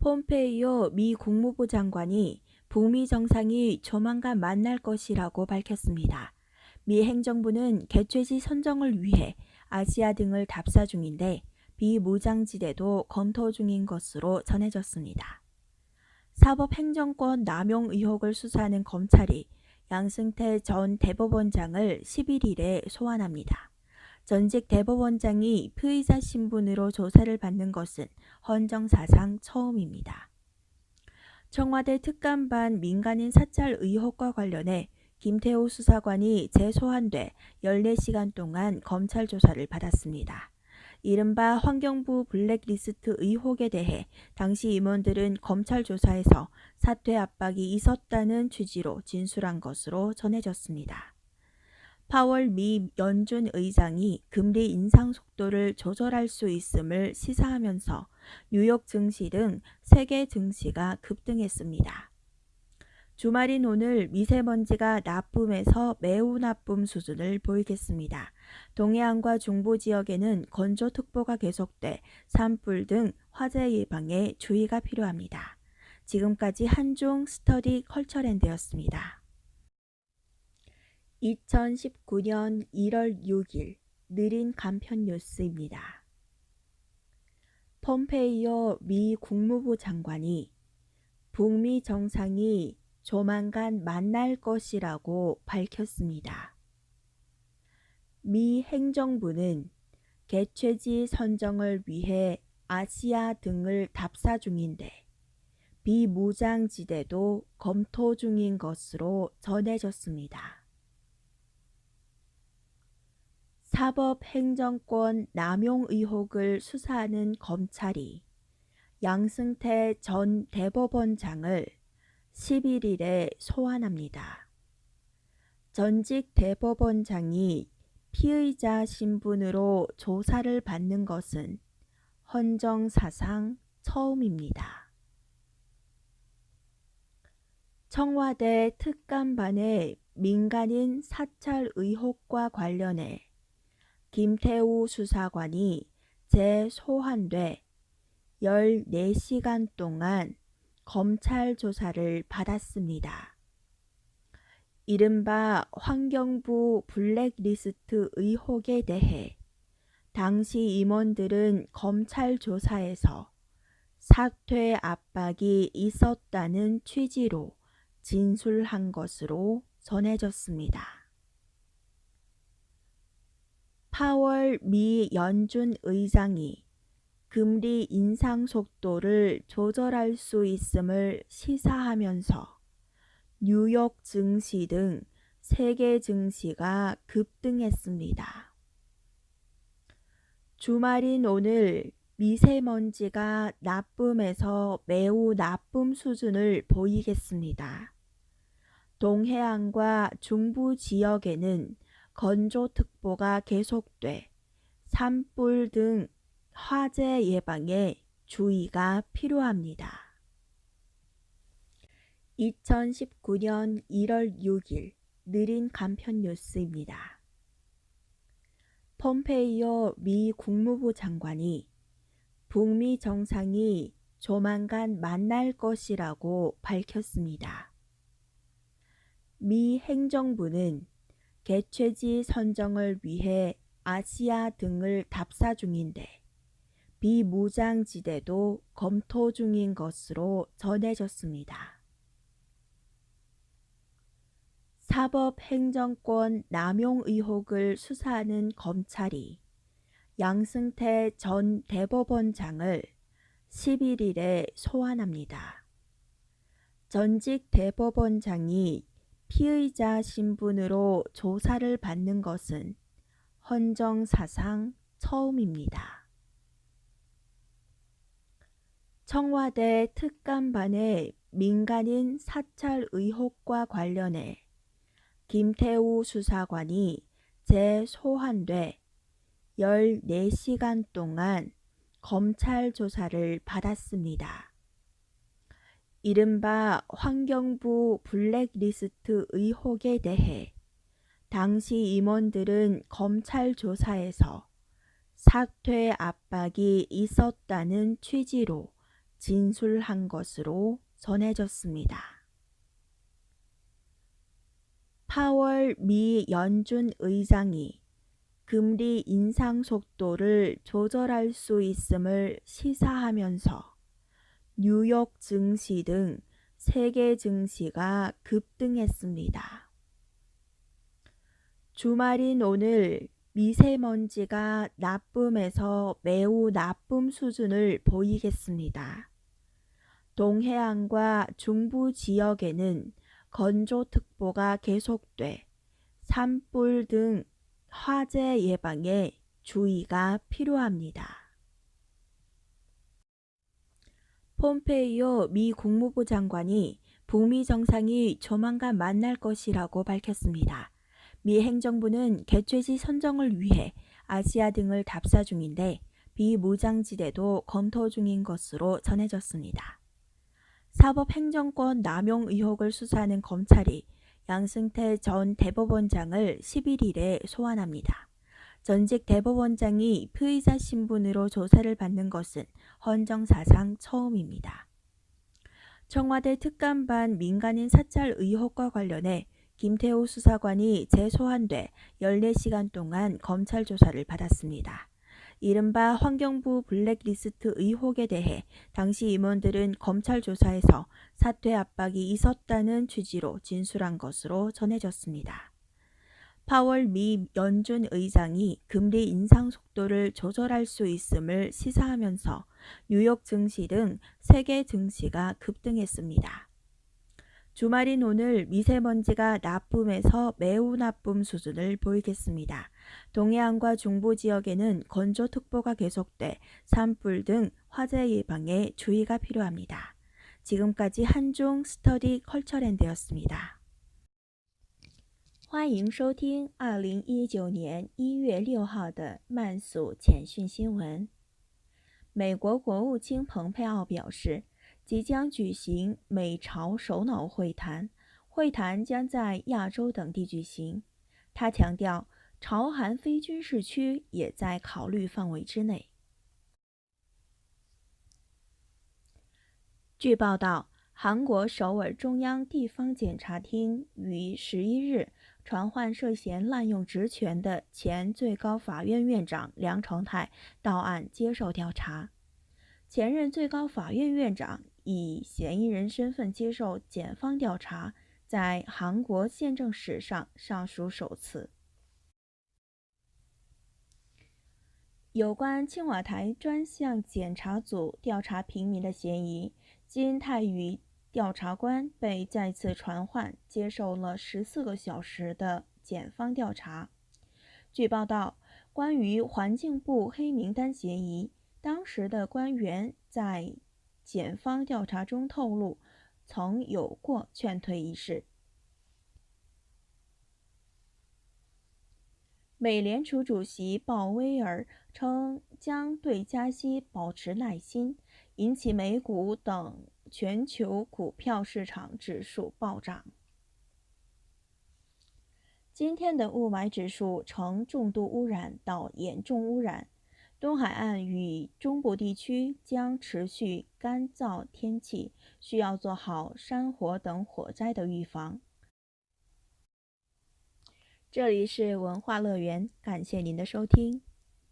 폼페이오 미 국무부 장관이 북미 정상이 조만간 만날 것이라고 밝혔습니다. 미 행정부는 개최지 선정을 위해 아시아 등을 답사 중인데 비무장지대도 검토 중인 것으로 전해졌습니다. 사법행정권 남용 의혹을 수사하는 검찰이 양승태 전 대법원장을 11일에 소환합니다. 전직 대법원장이 피의자 신분으로 조사를 받는 것은 헌정사상 처음입니다. 청와대 특감반 민간인 사찰 의혹과 관련해 김태호 수사관이 재소환돼 14시간 동안 검찰 조사를 받았습니다. 이른바 환경부 블랙리스트 의혹에 대해 당시 임원들은 검찰 조사에서 사퇴 압박이 있었다는 취지로 진술한 것으로 전해졌습니다. 파월 미 연준 의장이 금리 인상 속도를 조절할 수 있음을 시사하면서 뉴욕 증시 등 세계 증시가 급등했습니다. 주말인 오늘 미세먼지가 나쁨에서 매우 나쁨 수준을 보이겠습니다. 동해안과 중부 지역에는 건조특보가 계속돼 산불 등 화재 예방에 주의가 필요합니다. 지금까지 한중 스터디 컬처랜드였습니다. 2019년 1월 6일 느린 간편 뉴스입니다. 폼페이오 미 국무부 장관이 북미 정상이 조만간 만날 것이라고 밝혔습니다. 미 행정부는 개최지 선정을 위해 아시아 등을 답사 중인데 비무장지대도 검토 중인 것으로 전해졌습니다. 사법행정권 남용 의혹을 수사하는 검찰이 양승태 전 대법원장을 11일에 소환합니다. 전직 대법원장이 피의자 신분으로 조사를 받는 것은 헌정사상 처음입니다. 청와대 특감반의 민간인 사찰 의혹과 관련해 김태우 수사관이 재소환돼 14시간 동안 검찰 조사를 받았습니다. 이른바 환경부 블랙리스트 의혹에 대해 당시 임원들은 검찰 조사에서 사퇴 압박이 있었다는 취지로 진술한 것으로 전해졌습니다. 파월 미 연준 의장이 금리 인상 속도를 조절할 수 있음을 시사하면서 뉴욕 증시 등 세계 증시가 급등했습니다. 주말인 오늘 미세먼지가 나쁨에서 매우 나쁨 수준을 보이겠습니다. 동해안과 중부 지역에는 건조특보가 계속돼 산불 등 화재 예방에 주의가 필요합니다. 2019년 1월 6일 느린 간편 뉴스입니다. 폼페이오 미 국무부 장관이 북미 정상이 조만간 만날 것이라고 밝혔습니다. 미 행정부는 개최지 선정을 위해 아시아 등을 답사 중인데 비무장지대도 검토 중인 것으로 전해졌습니다. 사법행정권 남용 의혹을 수사하는 검찰이 양승태 전 대법원장을 11일에 소환합니다. 전직 대법원장이 피의자 신분으로 조사를 받는 것은 헌정사상 처음입니다. 청와대 특감반의 민간인 사찰 의혹과 관련해 김태우 수사관이 재소환돼 14시간 동안 검찰 조사를 받았습니다. 이른바 환경부 블랙리스트 의혹에 대해 당시 임원들은 검찰 조사에서 사퇴 압박이 있었다는 취지로 진술한 것으로 전해졌습니다. 파월 미 연준 의장이 금리 인상 속도를 조절할 수 있음을 시사하면서 뉴욕 증시 등 세계 증시가 급등했습니다. 주말인 오늘 미세먼지가 나쁨에서 매우 나쁨 수준을 보이겠습니다. 동해안과 중부 지역에는 건조특보가 계속돼 산불 등 화재 예방에 주의가 필요합니다. 폼페이오 미 국무부 장관이 북미 정상이 조만간 만날 것이라고 밝혔습니다. 미 행정부는 개최지 선정을 위해 아시아 등을 답사 중인데 비무장지대도 검토 중인 것으로 전해졌습니다. 사법행정권 남용 의혹을 수사하는 검찰이 양승태 전 대법원장을 11일에 소환합니다. 전직 대법원장이 피의자 신분으로 조사를 받는 것은 헌정사상 처음입니다. 청와대 특감반 민간인 사찰 의혹과 관련해 김태호 수사관이 재소환돼 14시간 동안 검찰 조사를 받았습니다. 이른바 환경부 블랙리스트 의혹에 대해 당시 임원들은 검찰 조사에서 사퇴 압박이 있었다는 취지로 진술한 것으로 전해졌습니다. 파월 미 연준 의장이 금리 인상 속도를 조절할 수 있음을 시사하면서 뉴욕 증시 등 세계 증시가 급등했습니다. 주말인 오늘 미세먼지가 나쁨에서 매우 나쁨 수준을 보이겠습니다. 동해안과 중부 지역에는 건조특보가 계속돼 산불 등 화재 예방에 주의가 필요합니다. 지금까지 한종 스터디 컬처랜드였습니다. 欢迎收听2019年1月6号的慢速简讯新闻。美国国务卿蓬佩奥表示，即将举行美朝首脑会谈，会谈将在亚洲等地举行。他强调，朝韩非军事区也在考虑范围之内。据报道，韩国首尔中央地方检察厅于11日传唤涉嫌滥用职权的前最高法院院长梁成泰到案接受调查。前任最高法院院长以嫌疑人身份接受检方调查，在韩国宪政史上尚属首次。有关青瓦台专项检查组调查平民的嫌疑，金泰宇调查官被再次传唤，接受了14个小时的检方调查。据报道，关于环境部黑名单嫌疑，当时的官员在检方调查中透露，曾有过劝退一事。美联储主席鲍威尔称将对加息保持耐心，引起美股等全球股票市场指数暴涨。今天的雾霾指数呈重度污染到严重污染，东海岸与中部地区将持续干燥天气，需要做好山火等火灾的预防。这里是文化乐园，感谢您的收听。